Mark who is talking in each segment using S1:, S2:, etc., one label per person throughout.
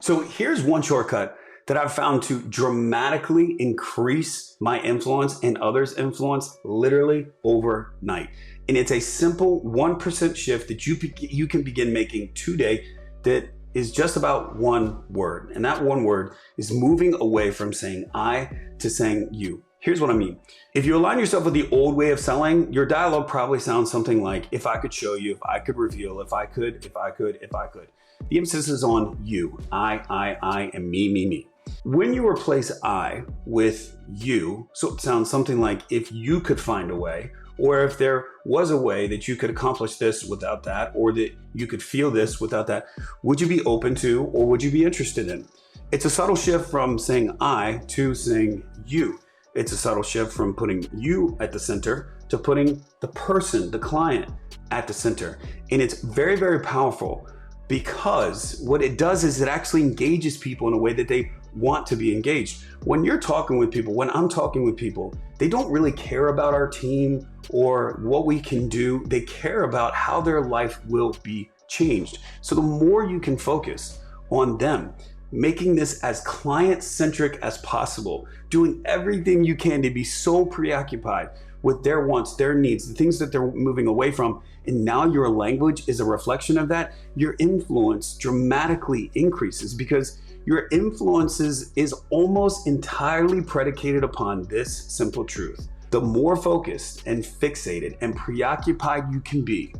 S1: So here's one shortcut that I've found to dramatically increase my influence and others' influence literally overnight. And it's a simple 1% shift that you can begin making today that is just about one word. And that one word is moving away from saying I to saying you. Here's what I mean. If you align yourself with the old way of selling, your dialogue probably sounds something like, if I could show you, if I could reveal, if I could, if I could, if I could. The emphasis is on you, I, and me. When you replace I with you, so it sounds something like, if you could find a way, or if there was a way that you could accomplish this without that, or that you could feel this without that, would you be open to, or would you be interested in? It's a subtle shift from saying I to saying you. It's a subtle shift from putting you at the center to putting the person, the client, at the center. And it's very, very powerful, because what it does is it actually engages people in a way that they want to be engaged. When you're talking with people, when I'm talking with people, they don't really care about our team or what we can do. They care about how their life will be changed. So the more you can focus on them, making this as client-centric as possible, doing everything you can to be so preoccupied with their wants, their needs, the things that they're moving away from, and now your language is a reflection of that, your influence dramatically increases, because your influence is almost entirely predicated upon this simple truth. The more focused and fixated and preoccupied you can be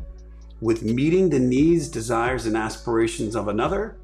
S1: with meeting the needs, desires, and aspirations of another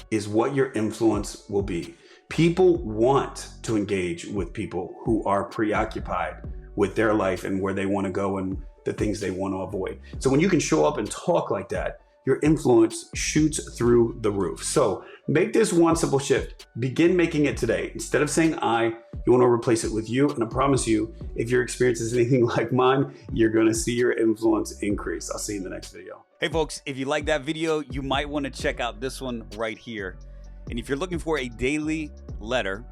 S1: is what your influence will be. People want to engage with people who are preoccupied with their life and where they want to go and the things they want to avoid. So when you can show up and talk like that, your influence shoots through the roof. So make this one simple shift. Begin making it today. Instead of saying I, you want to replace it with you. And I promise you, if your experience is anything like mine, you're going to see your influence increase. I'll see you in the next video.
S2: Hey folks, if you like that video, you might want to check out this one right here. And if you're looking for a daily letter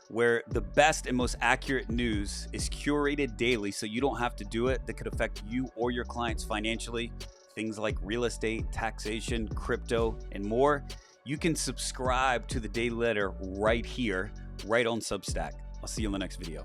S2: where the best and most accurate news is curated daily so you don't have to do it, that could affect you or your clients financially, things like real estate, taxation, crypto, and more, you can subscribe to the daily letter right here, right on Substack. I'll see you in the next video.